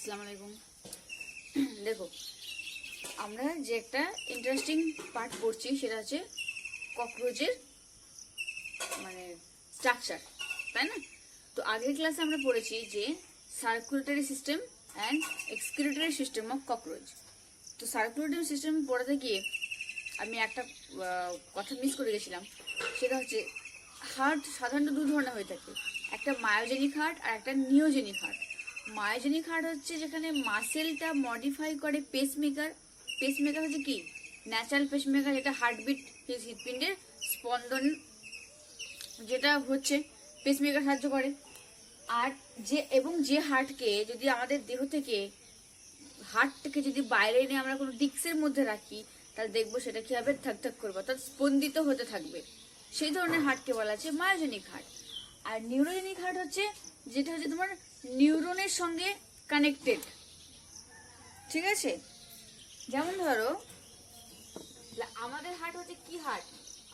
আসসালামু আলাইকুম। দেখো, আমরা যে একটা ইন্টারেস্টিং পার্ট পড়ছি সেটা হচ্ছে ককরোচের মানে স্ট্রাকচার, তাই না? তো আগের ক্লাসে আমরা পড়েছি যে circulatory system and excretory system of cockroach. তো সার্কুলেটরি সিস্টেম পড়াতে গিয়ে আমি একটা কথা মিস করে গেছিলাম, সেটা হচ্ছে হার্ট সাধারণত দু ধরনের হয়ে থাকে, একটা মায়োজেনিক হার্ট আর একটা নিওজেনিক হার্ট। মায়োজেনিক হার্ট হচ্ছে যেখানে মাসেলটা মডিফাই করে পেসমেকার। পেসমেকার হচ্ছে কি? ন্যাচারাল পেসমেকার, যেটা হার্টবিট হৃৎপিণ্ডের স্পন্দন যেটা হচ্ছে পেসমেকার সাহায্য করে। আর যে হার্টকে যদি আমাদের দেহ থেকে হার্টটাকে যদি বাইরে এনে আমরা কোনো ডিস্কের মধ্যে রাখি, তাহলে দেখবো সেটা কি হবে, থাক থাক করবো, অর্থাৎ স্পন্দিত হতে থাকবে। সেই ধরনের হার্টকে বলা আছে মায়োজেনিক হার্ট। আর নিউরোজেনিক হার্ট হচ্ছে যেটা হচ্ছে তোমার নিউরনের সঙ্গে কানেক্টেড, ঠিক আছে? যেমন ধরো আমাদের হার্ট হচ্ছে কি হার্ট?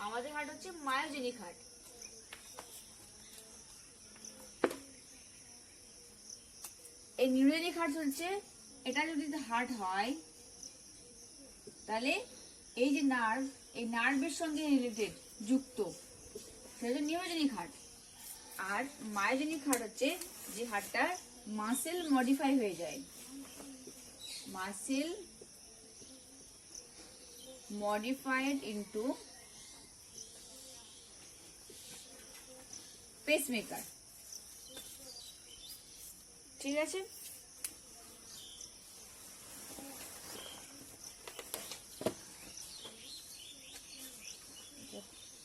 আমাদের হার্ট হচ্ছে মায়োজেনিক হার্ট। এই নিউরোজেনিক হার্ট হচ্ছে, এটা যদি হার্ট হয় তাহলে এই যে নার্ভ, এই নার্ভের সঙ্গে রিলেটেড যুক্ত, সেটা হচ্ছে নিউরোজেনিক হার্ট। আর মায়োজেনিক হার্ট হচ্ছে যে হার্টটা মাসেল মডিফাই হয়ে যায়, মাসেল মডিফাইড ইনটু পেসমেকার, ঠিক আছে?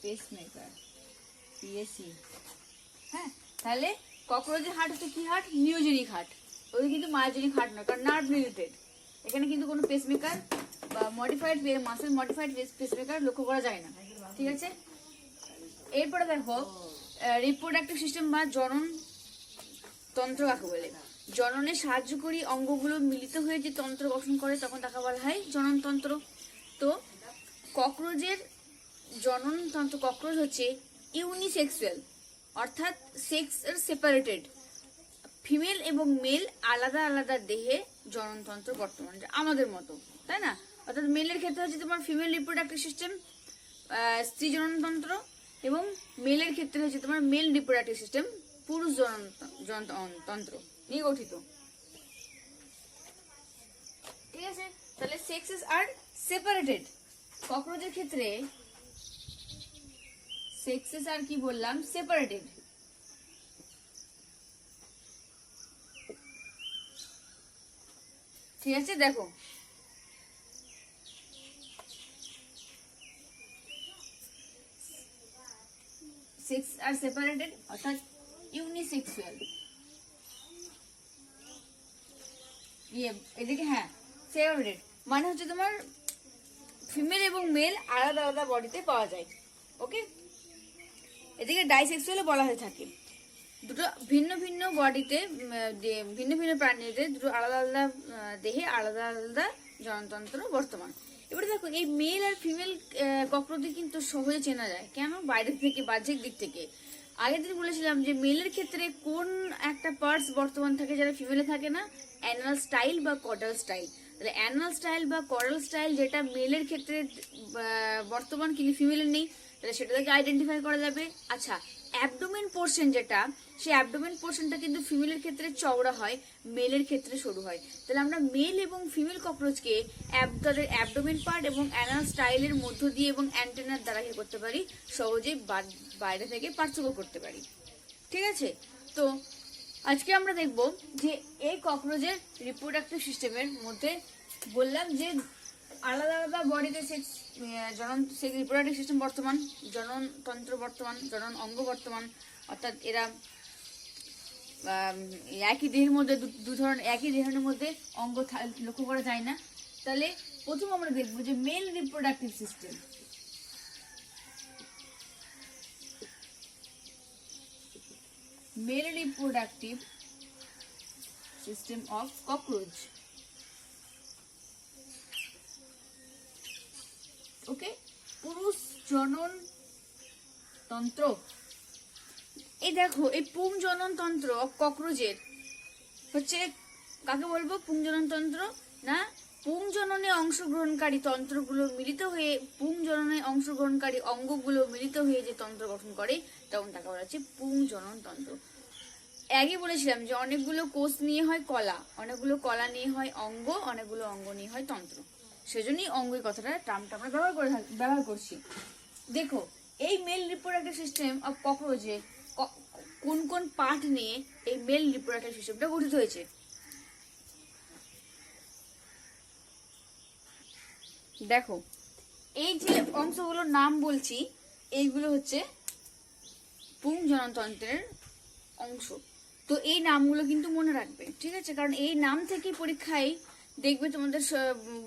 Pacemaker, PAC. হ্যাঁ, তাহলে ককরোচের হার্ট হচ্ছে কি হার্ট? Neurogenic heart. ওই কিন্তু মায়োজেনিক হার্ট নয়, কারণ নার্ভ রিলেটেড। এখানে কিন্তু কোনো পেসমেকার বা মডিফাইড মাসেল মডিফাইড পেসমেকার লক্ষ্য করা যায় না, ঠিক আছে? এরপরে দেখো রিপ্রোডাক্টিভ সিস্টেম বা জনন তন্ত্র কাকে বলে? জননে সাহায্যকারী অঙ্গগুলো মিলিত হয়ে যে তন্ত্র গঠন করে তখন তাকে বলা হয় জনন তন্ত্র। তো ককরোচের জনন তন্ত্র, ককরোচ হচ্ছে ইউনিসেক্সুয়াল, অর্থাৎ সেক্স এর সেপারেটেড। ফিমেল এবং মেল আলাদা আলাদা দেহে জননতন্ত্র বর্তমান, আমাদের মতো, তাই না? অর্থাৎ মেলের ক্ষেত্রে হচ্ছে তোমার ফিমেল রিপ্রোডাক্টিভ সিস্টেম, স্ত্রী জননতন্ত্র, এবং মেলের ক্ষেত্রে হচ্ছে তোমার মেল রিপ্রোডাক্টিভ সিস্টেম, পুরুষ জননতন্ত্র নিয়ে গঠিত, ঠিক আছে? তাহলে সেক্সেস আর সেপারেটেড। ককরোচের ক্ষেত্রে সেক্সেস আর কি বললাম, সেপারেটেড। ঠিক আছে, দেখো সেক্স আর সেপারেটেড, অর্থাৎ ইউনিসেক্সুয়াল। এদিকে হ্যাঁ সেপারেটেড মানে হচ্ছে তোমার ফিমেল এবং মেল আলাদা আলাদা বডিতে পাওয়া যায়, ওকে? এদিকে ডাইসেক্সুয়ালও বলা হয়ে থাকে। দুটো ভিন্ন ভিন্ন বডিতে, ভিন্ন ভিন্ন প্রাণীদের দুটো আলাদা আলাদা দেহে আলাদা আলাদা জনতন্ত্র বর্তমান। এবারে দেখো এই মেল আর ফিমেল ককরোচকে কিন্তু সহজে চেনা যায়, কেন? বাইরে থেকে, বাহ্যিক দিক থেকে। আগের দিন বলেছিলাম যে মেলের ক্ষেত্রে কোন একটা পার্টস বর্তমান থাকে যারা ফিমেলে থাকে না, অ্যানাল স্টাইল বা কডাল স্টাইল। তাহলে অ্যানাল স্টাইল বা কডাল স্টাইল যেটা মেলের ক্ষেত্রে বর্তমান কিন্তু ফিমেলের নেই, তাহলে সেটা থেকে আইডেন্টিফাই করা যাবে। আচ্ছা, অ্যাবডোমেন পোর্শন যেটা, সেই অ্যাবডোমেন পোর্শনটা কিন্তু ফিমেলের ক্ষেত্রে চওড়া হয়, মেলের ক্ষেত্রে সরু হয়। তাহলে আমরা মেল এবং ফিমেল ককরোচকে তাদের অ্যাবডোমেন পার্ট এবং অ্যানাল স্টাইলের মধ্য দিয়ে এবং অ্যান্টেনার দ্বারা কি করতে পারি, সহজেই বাইরে থেকে পার্থক্য করতে পারি, ঠিক আছে? তো আজকে আমরা দেখব যে এই ককরোচের রিপ্রোডাক্টিভ সিস্টেমের মধ্যে বললাম যে আলাদা আলাদা বডিতে সেক্স রিপ্রোডাক্টিভ সিস্টেম বর্তমান, জননতন্ত্র বর্তমান, জনন অঙ্গ বর্তমান, অর্থাৎ এরা একই দেহের মধ্যে দু ধরনের, একই দেহের মধ্যে অঙ্গ লক্ষ্য করা যায় না। তাহলে প্রথম আমরা দেখবো যে male reproductive system. Male reproductive system of cockroach, okay? পুরুষ জনন তন্ত্র। এই দেখো এই পুং জনন তন্ত্র ককরোচের হচ্ছে কাকে বলবো পুংজননতন্ত্র? না, পুংজননে অংশগ্রহণকারী তন্ত্রগুলো মিলিত হয়ে, পুংজননে অংশগ্রহণকারী অঙ্গগুলো মিলিত হয়ে যে তন্ত্র গঠন করে তখন তাকে বলা হচ্ছে পুংজনন তন্ত্র। আগে বলেছিলাম যে অনেকগুলো কোষ নিয়ে হয় কলা, অনেকগুলো কলা নিয়ে হয় অঙ্গ, অনেকগুলো অঙ্গ নিয়ে হয় তন্ত্র, সেজন্যই অঙ্গ কথাটা টার্মটা আমরা ব্যবহার করছি। দেখো এই মেল রিপ্রোডাক্টিভ সিস্টেম অফ ককরোচে কোন কোন পার্ট নিয়ে এই মেল রিপ্রোডাক্টিভ সিস্টেমটা গঠিত হয়েছে। দেখো এই যে অংশগুলোর নাম বলছি এইগুলো হচ্ছে পুংজননতন্ত্রের অংশ। তো এই নামগুলো কিন্তু মনে রাখবে, ঠিক আছে? কারণ এই নাম থেকে পরীক্ষায় দেখবে তোমাদের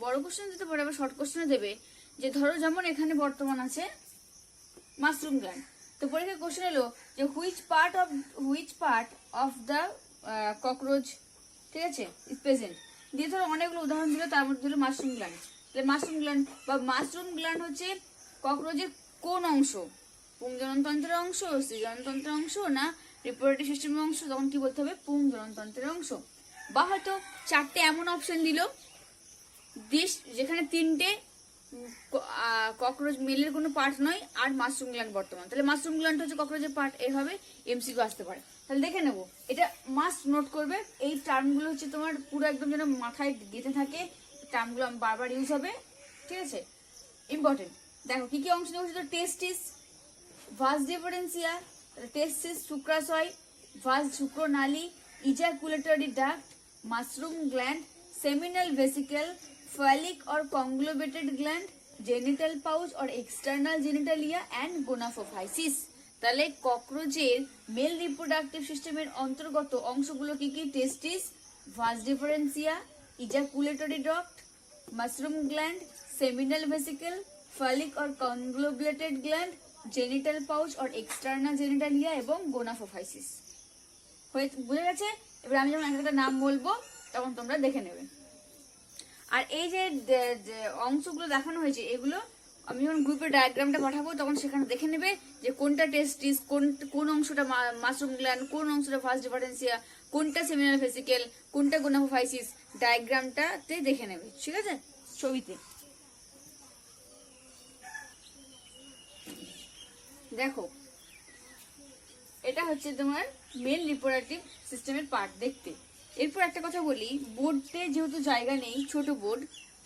বড় কোশ্চেন দিতে পারে, আবার শর্ট কোশ্চেনও দেবে। যে ধরো যেমন এখানে বর্তমান আছে মাশরুম গ্ল্যান্ড, তো পরীক্ষায় কোশ্চেন এলো যে which part of the cockroach, ঠিক আছে, ইজ প্রেজেন্ট, দিয়ে ধরো অনেকগুলো উদাহরণ দিল, তার মধ্যে দিল মাশরুম গ্ল্যান্ড। তাহলে মাশরুম গ্ল্যান্ড বা মাশরুম গ্ল্যান্ড হচ্ছে ককরোচের কোন অংশ? পুংজননতন্ত্রের অংশ, স্ত্রীজননতন্ত্রের অংশ, না রিপ্রোডাক্টিভ সিস্টেমের অংশ? তখন কি বলতে হবে? পুংজননতন্ত্রের অংশ। বা হয়তো চারটে এমন অপশন দিল যেখানে তিনটে ককরোচ মেলের কোনো পার্ট নয় আর মাশরুম গ্ল্যান্ড বর্তমান, তাহলে মাশরুম গ্ল্যান্ড হচ্ছে ককরোচের পার্ট, এইভাবে এমসিকিউ আসতে পারে। তাহলে দেখে নেবো, এটা মাস্ট নোট করবে। এই টার্মগুলো হচ্ছে তোমার পুরো একদম যেন মাথায় গেঁথে থাকে, টার্মগুলো বারবার ইউজ হবে, ঠিক আছে, ইম্পর্টেন্ট। দেখো কি কি অংশ নিয়ে টেস্টিস, ভাস ডিফারেন্সিয়া, টেস্টিস শুক্রাশয়, ভাস শুক্রনালী, ejaculatory duct, mushroom gland, seminal vesicle, phallic or conglobulated gland, genital pouch or external genitalia and gonapophysis। তাহলে ককরোচের মেল রিপ্রোডাক্টিভ সিস্টেমের অন্তর্গত অংশগুলো কি কি? Testis, vas deferentia, ejaculatory duct, mushroom gland, seminal vesicle, phallic or conglobulated gland, genital pouch or external genitalia এবং gonapophysis। হয়ে বুঝে গেছে? এবার আমি যখন একটা নাম বলবো তখন তোমরা দেখে নেবে। আর এই যে অংশগুলো দেখানো হয়েছে এগুলো আমি যখন গ্রুপে ডায়াগ্রামটা পাঠাবো তখন সেখানে দেখে নেবে যে কোনটা টেস্টিস, কোন অংশটা মাশরুম গ্ল্যান্ড, কোন অংশটা ভাস ডিফারেন্সিয়া, কোনটা সেমিনাল ভেসিকল, কোনটা গোনাপোফাইসিস, ডায়াগ্রামটাতে দেখে নেবে, ঠিক আছে, ছবিতে। দেখো এটা হচ্ছে তোমার মেল রিপ্রোডাক্টিভ সিস্টেমের পার্ট দেখতে। এরপর একটা কথা বলি, বোর্ডে যেহেতু জায়গা নেই, ছোট বোর্ড,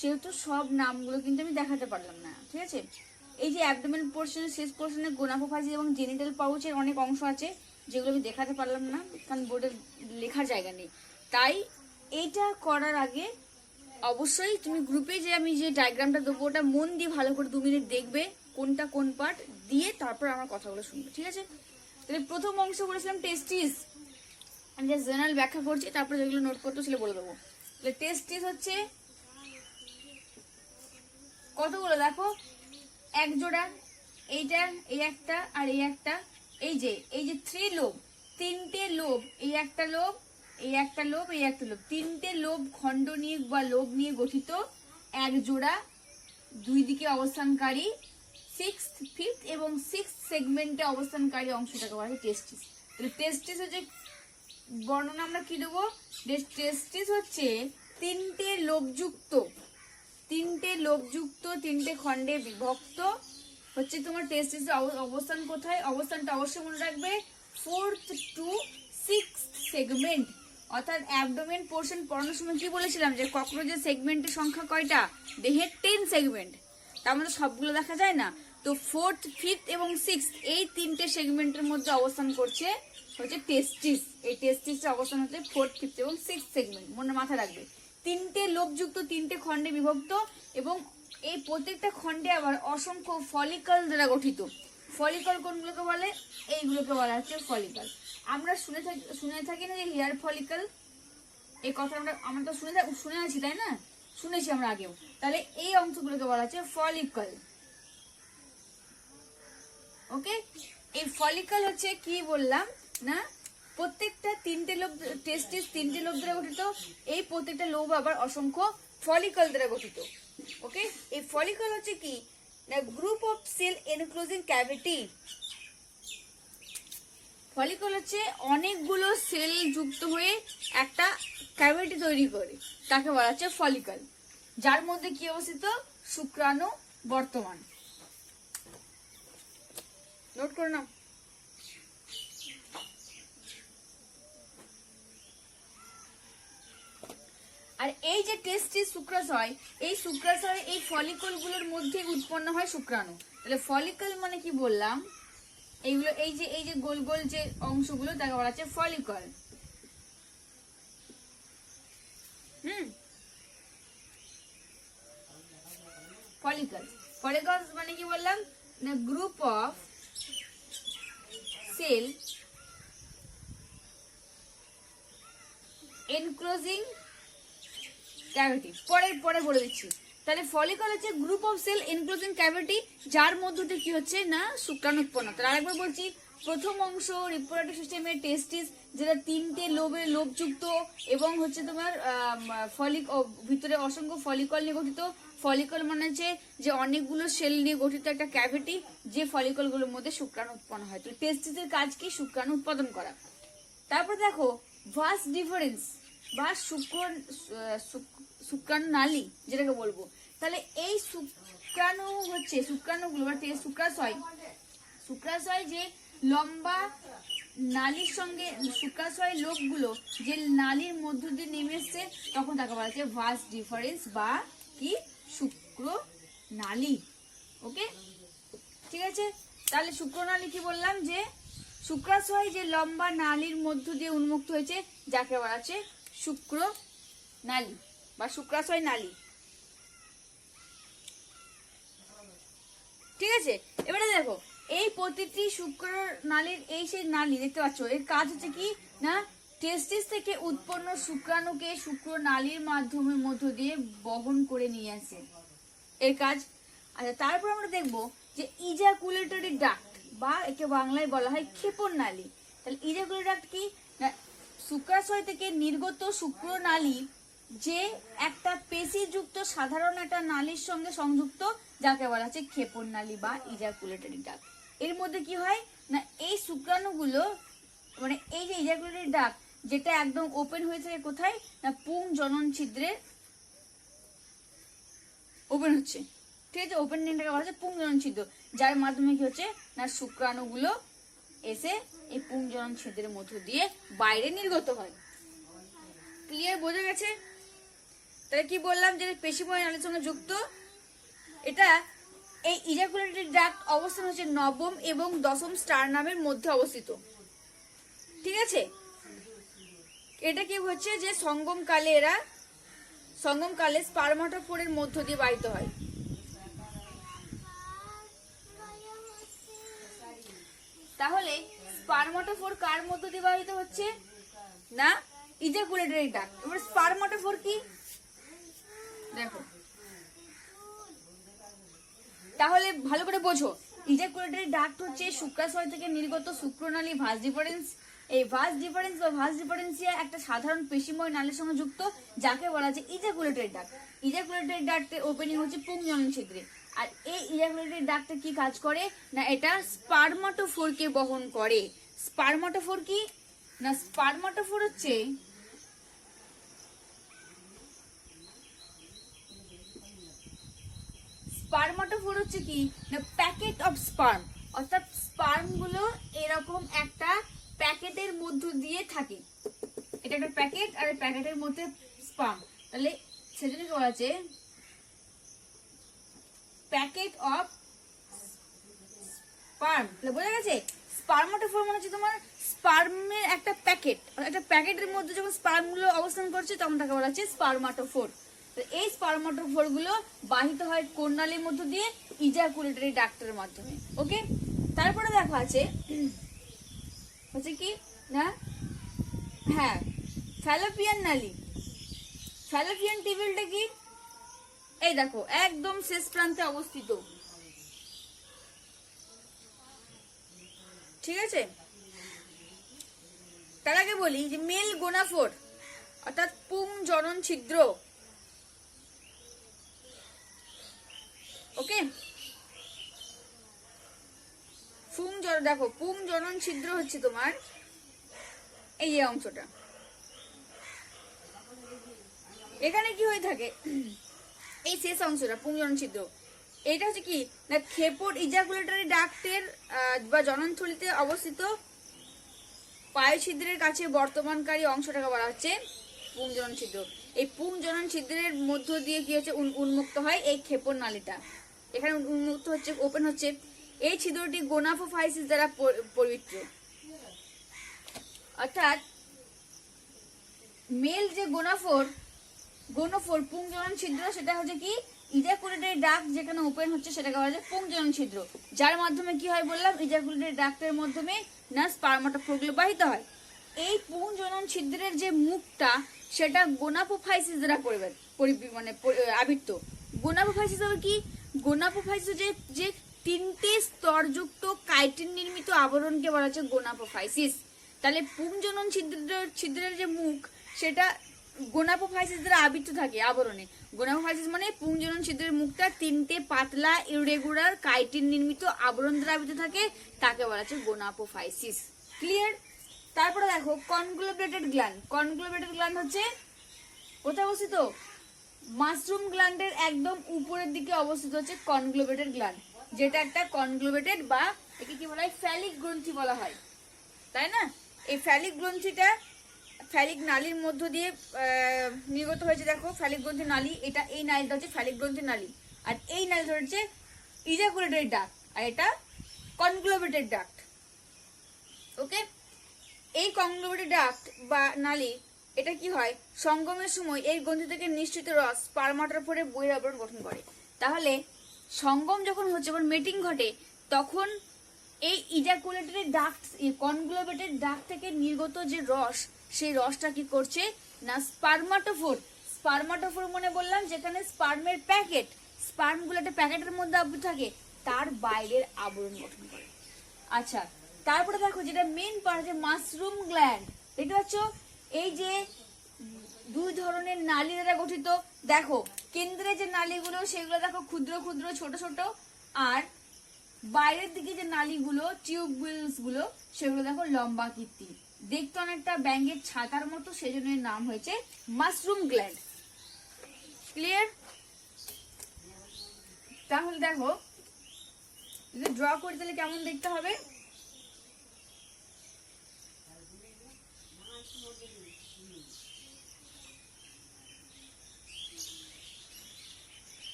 সেহেতু সব নামগুলো কিন্তু আমি দেখাতে পারলাম না, ঠিক আছে। এই যে অ্যাবডোমেন পোর্শনের শেষ পোর্শনে গোনাপোফাইসিস এবং জেনিটাল পাউচের অনেক অংশ আছে যেগুলো আমি দেখাতে পারলাম না কারণ বোর্ডে লেখার জায়গা নেই। তাই এইটা করার আগে অবশ্যই তুমি গ্রুপে যে আমি যে ডায়াগ্রামটা দেবো ওটা মন দিয়ে ভালো করে 2 মিনিট দেখবে কোনটা কোন পার্ট, দিয়ে তারপর আমার কথাগুলো শুনবে, ঠিক আছে। তাহলে প্রথম অংশ বলেছিলাম টেস্টিস, আমি জাস্ট জেনারেল ব্যাখ্যা করছি, তারপরে যেগুলো নোট করতে ছিল বলে দেবো। তাহলে টেস্টিস হচ্ছে কতগুলো? দেখো এক জোড়া, এইটা, এই একটা আর এই একটা, এই যে 3 লোব, 3টে লোব, এই একটা লোব, এই একটা লোব, এই একটা লোব, 3টে লোব খণ্ড নিয়ে বা লোব নিয়ে গঠিত এক জোড়া 2 দিকে অবস্থানকারী 6th, 5th এবং 6th সেগমেন্টে অবস্থানকারী অংশটাকে বলা হয় টেস্টিস। তাহলে টেস্টিস হচ্ছে বর্ণনা আমরা কি দেবো? টেস্টিস হচ্ছে 3টে লোবযুক্ত, 3টে খণ্ডে বিভক্ত হচ্ছে তোমার টেস্টিসের অবস্থান কোথায়? অবস্থানটা অবশ্যই মনে রাখবে 4th to 6th সেগমেন্ট, অর্থাৎ অ্যাবডোমেন পোর্শন পড়ানোর সময় কি বলেছিলাম যে ককরোচের সেগমেন্টের সংখ্যা কয়টা? দেহের 10 সেগমেন্ট, তার মধ্যে সবগুলো দেখা যায় না। তো 4th, 5th এবং 6th এই 3টে সেগমেন্টের মধ্যে অবস্থান করছে হচ্ছে টেস্টিস। এই টেস্টিসের অবস্থান হচ্ছে 4th, 5th এবং 6th সেগমেন্ট, মনে মাথা রাখবে। 3টে লোবযুক্ত 3টে খণ্ডে বিভক্ত এবং এই প্রত্যেকটা খণ্ডে আবার অসংখ্য ফলিকল দ্বারা গঠিত। ফলিকল কোনগুলোকে বলে? এইগুলোকে বলা হচ্ছে ফলিকল। আমরা শুনে থাকি না যে হেয়ার ফলিকল, এই কথা আমরা তো শুনে আছি, তাই না? শুনেছি আমরা আগেও। তাহলে এই অংশগুলোকে বলা হচ্ছে ফলিকল। ওকে, এই ফলিকল হচ্ছে কি বললাম না, প্রত্যেকটা 3টে লোব, টেস্টিস 3টে লোব দ্বারা গঠিত, এই প্রত্যেকটা লোব আবার অসংখ্য ফলিকল দ্বারা গঠিত। ওকে, এই ফলিকল হচ্ছে কি না, group of cell enclosing cavity. Follicle হচ্ছে অনেকগুলো সেল যুক্ত হয়ে একটা ক্যাভিটি তৈরি করে, তাকে বলা হচ্ছে ফলিকল, যার মধ্যে কি অবস্থিত? শুক্রাণু বর্তমান। নোট করে নাও। আর এই যে টেস্টিস শুক্রাশয়, এই শুক্রাশয় এই ফলিকল গুলোর মধ্যে উৎপন্ন হয় শুক্রাণু। তাহলে ফলিকল মানে কি বললাম? এইগুলো এই যে গোল গোল যে অংশগুলো, তাকে বলা হচ্ছে ফলিকল। ফলিকল, ফলিকলস মানে কি বললাম? না, group of cell enclosing cavity. পরে বলে দিচ্ছি। তাহলে ফলিকল হচ্ছে group of cell enclosing cavity, যার মধ্যে দিয়ে কি হচ্ছে না শুক্রাণু উৎপন্ন। তাহলে আরেকবার বলছি, প্রথম অংশ রিপ্রোডাক্টিভ সিস্টেমের টেস্টিস, যেটা 3টে লোবযুক্ত এবং হচ্ছে তোমার ভিতরে অসংখ্য ফলিকল নিয়ে গঠিত। ফলিকল মানে হচ্ছে যে অনেকগুলো সেল নিয়ে গঠিত একটা ক্যাভিটি, যে ফলিকল গুলোর মধ্যে শুক্রাণু উৎপন্ন হয়। তো টেস্টিসের কাজ কি? শুক্রাণু উৎপাদন করা। তারপর দেখো ভাস্ট ডিফারেন্স বা শুক্রাণু নালী যেটাকে বলবো। তাহলে এই শুক্রাণুগুলো বা শুক্রাশয় যে লম্বা নালীর সঙ্গে শুক্রাশয় লোকগুলো যে নালীর মধ্য দিয়ে নেমে এসছে, তখন তাকে বলা হচ্ছে ভাস্ট ডিফারেন্স বা কি? শুক্র নালী। ওকে, ঠিক আছে। তাহলে শুক্রনালী কি বললাম? যে শুক্রাশয় যে লম্বা নালীর মধ্য দিয়ে উন্মুক্ত হয়েছে, যাকে বলা হচ্ছে শুক্র নালী বা শুক্রাশয় নালী। ঠিক আছে, এবারে দেখো এই প্রতিটি শুক্র নালীর এই সেই নালী দেখতে পাচ্ছ, এর কাজ হচ্ছে কি না টেস্টিস থেকে উৎপন্ন শুক্রাণুকে শুক্র নালীর মাধ্যমের মধ্য দিয়ে বহন করে নিয়ে আসে, এর কাজ। আচ্ছা, তারপর আমরা দেখবো যে ইজাকুলেটরি ডাক্ট বা একে বাংলায় বলা হয় ক্ষেপণ নালী। তাহলে ইজাকুলেটরি ডাক্ট কি না শুক্রাশয় থেকে নির্গত শুক্র নালী যে একটা পেশিযুক্ত সাধারণ একটা নালীর সঙ্গে সংযুক্ত, যাকে বলা হচ্ছে ক্ষেপণ নালী বা ইজাকুলেটরি ডাক্ট। এর মধ্যে কি হয় না এই শুক্রাণুগুলো মানে এই যে ইজাকুলেটরি ডাক্ট যেটা একদম ওপেন হয়ে থাকে কোথায় না পুং জনন ছিদ্রে ওপেন হচ্ছে। ঠিক আছে, ওপেনিংটাকে বলা হচ্ছে পুং জনন ছিদ্র, যার মাধ্যমে কি হচ্ছে না শুক্রাণুগুলো এসে এই পুং জনন ছিদ্রের মধ্য দিয়ে বাইরে নির্গত হয়। ক্লিয়ার? বোঝা গেছে? তাহলে কি বললাম যে পেশিময় নালীর সঙ্গে যুক্ত। এটা এই ইজাকুলেটরি ডাক্ট অবস্থান হচ্ছে 9ম এবং 10ম স্টারনামের মধ্যে অবস্থিত। ঠিক আছে, এটা কি হচ্ছে যে সঙ্গমকালে স্পার্মাটোফোরের মধ্য দিয়ে বাহিত হয়। তাহলে স্পার্মাটোফোর কার মধ্য দিয়ে বাহিত হচ্ছে না ইজাকুলেটরি ডাক্ট। এবার স্পার্মাটোফোর কি দেখো, তাহলে ভালো করে বোঝো। ইজাকুলেটরি ডাক্ট হচ্ছে শুক্রাশয় থেকে নির্গত শুক্রনালী ভাস ডিফারেন্স। এই ভাস ডিফারেন্স বা ভাস ডিফারেন্সিয়া একটা সাধারণ পেশিময় নালীর সঙ্গে যুক্ত, যাকে বলা হচ্ছে ইজাকুলেটরি ডাক্ট। ইজাকুলেটরি ডাক্টের ওপেনিং হচ্ছে পুং জনন ছিদ্রে। আর এই ইজাকুলেটরি ডাক্টে কি কাজ করে না এটা স্পার্মাটোফোরকে বহন করে। স্পার্মাটোফোর কি না স্পার্মাটোফোর হচ্ছে স্পার্মাটোফোর হচ্ছে কি না প্যাকেট অফ স্পার্ম, অর্থাৎ স্পার্ম গুলো এরকম একটা প্যাকেটের মধ্য দিয়ে থাকে। এটা একটা প্যাকেট আর প্যাকেটের মধ্যে স্পার্ম, তাহলে সেজন্য বলা আছে প্যাকেট অফ স্পার্ম। বোঝা গেছে? স্পার্মাটোফোর মানে হচ্ছে তোমার স্পার্মের একটা প্যাকেট, একটা প্যাকেটের মধ্যে যখন স্পার্ম গুলো অবস্থান করছে তখন তাকে বলা হচ্ছে স্পার্মাটোফোর। এই স্পার্মাটোফোর গুলো বাহিত হয় কোন নালীর মধ্য দিয়ে? ইজাকুলেটরি ডাক্টের মাধ্যমে। ওকে, তারপরে দেখা আছে হচ্ছে কি না হ্যাঁ ফ্যালোপিয়ান নালী। ফ্যালোপিয়ান টিউবুলটা কি এই দেখো একদম শেষ প্রান্তে অবস্থিত। ঠিক আছে, তার আগে বলি যে মেল গোনাফোর অর্থাৎ পুং জনন ছিদ্র। ওকে, দেখো পুং জনন ছিদ্র হচ্ছে তোমার এই যে অংশটা, এখানে কি হয়ে থাকে এই শেষ অংশটা পুং জনন ছিদ্র, এটা হচ্ছে কি না ক্ষেপট ইজাকুলেটরি ডাক্টের বা জননথলিতে অবস্থিত পায়ুছিদ্রের কাছে বর্তমানকারী অংশটাকে বলা হচ্ছে পুং জনন ছিদ্র। এই পুং জনন ছিদ্রের মধ্য দিয়ে কি হচ্ছে উন্মুক্ত হয় এই ক্ষেপণ নালীটা, এখানে উন্মুক্ত হচ্ছে, ওপেন হচ্ছে। এই ছিদ্রটি গোনাফোফাইসিস দ্বারা পবিত্র, অর্থাৎ মেল যে গোনাফোর পুং জনন ছিদ্র সেটা হচ্ছে কি ইজাকুলেটরি ডাক্ট যেখানে ওপেন হচ্ছে সেটাকে বলা যায় পুং জনন ছিদ্র, যার মাধ্যমে কি হয় বললাম ইজাকুলেটরি ডাক্টের মাধ্যমে না স্পার্মাটোফোরগুলো বাহিত হয়। এই পুং জনন ছিদ্রের যে মুখটা সেটা গোনাপোফাইসিস দ্বারা মানে আবৃত। গোনাপোফাইসিস আবার কি, গোনাপোফাইসিস যে তিনটে স্তরযুক্ত কাইটিন নির্মিত আবরণকে বলা হচ্ছে গোনাপোফাইসিস। তাহলে পুং জনন ছিদ্রের যে মুখ সেটা গোনাপোফাইসিস দ্বারা আবৃত থাকে আবরণে। গোনাপোফাইসিস মানে পুং জনন ছিদ্রের মুখটা তিনটে পাতলা ইরেগুলার কাইটিন নির্মিত আবরণ দ্বারা আবৃত থাকে, তাকে বলা হচ্ছে গোনাপোফাইসিস। ক্লিয়ার? তারপরে দেখো কনগ্লোমেরেটেড গ্ল্যান্ড। কনগ্লোমেরেটেড গ্ল্যান্ড হচ্ছে কোথায় অবস্থিত? মাশরুম গ্ল্যান্ডের একদম উপরের দিকে অবস্থিত হচ্ছে কনগ্লোমেরেটেড গ্ল্যান্ড, যেটা একটা কনগ্লোমেরেটেড বা একে কি বলা হয় ফ্যালিক গ্রন্থি বলা হয়, তাই না? এই ফ্যালিক গ্রন্থিটা ফ্যালিক নালীর মধ্য দিয়ে নির্গত হয়েছে। দেখো ফ্যালিক গ্রন্থি নালী, এটা এই নালীটা হচ্ছে ফ্যালিক গ্রন্থি নালী, আর এই নালীটা হচ্ছে ইজাকুলেটরি ডাক্ট, আর এটা কনগ্লোমেরেটেড ডাক্ট। ওকে, এই কনগ্লোমেরেটেড ডাক্ট বা নালী এটা কি হয় সঙ্গমের সময় এই গ্রন্থি থেকে নিঃসৃত রস স্পার্মাটোফোরে বহিরাবরণ গঠন করে। তাহলে সঙ্গম যখন হচ্ছে যখন মেটিং ঘটে তখন এই ইজাকুলেটরি ডাক্ট কনগ্লোমেরেটেড ডাক্ট থেকে নির্গত যে রস সেই রসটা কি করছে না স্পার্মাটোফোর মনে বললাম যেখানে স্পার্মের প্যাকেট, স্পার্মগুলো একটা প্যাকেটের মধ্যে আবদ্ধ থাকে, তার বাইরের আবরণ গঠন করে। আচ্ছা, তারপরে দেখো যেটা মেইন পার্ট যে মাশরুম গ্ল্যান্ড, এটা হচ্ছে এই যে দুই ধরনের নালী দ্বারা গঠিত। দেখো কেন্দ্রে যে নালীগুলো সেগুলো দেখো ক্ষুদ্র ক্ষুদ্র ছোট ছোট, আর বাইরের দিকে যে নালীগুলো টিউবুলস গুলো সেগুলো দেখো লম্বাকৃতি, দেখতে অনেকটা ব্যাঙের ছাতার মতো, সেজন্য এর নাম হয়েছে মাশরুম গ্ল্যান্ড। ক্লিয়ার? তাহলে দেখো যদি ড্র করি তাহলে কেমন দেখতে হবে?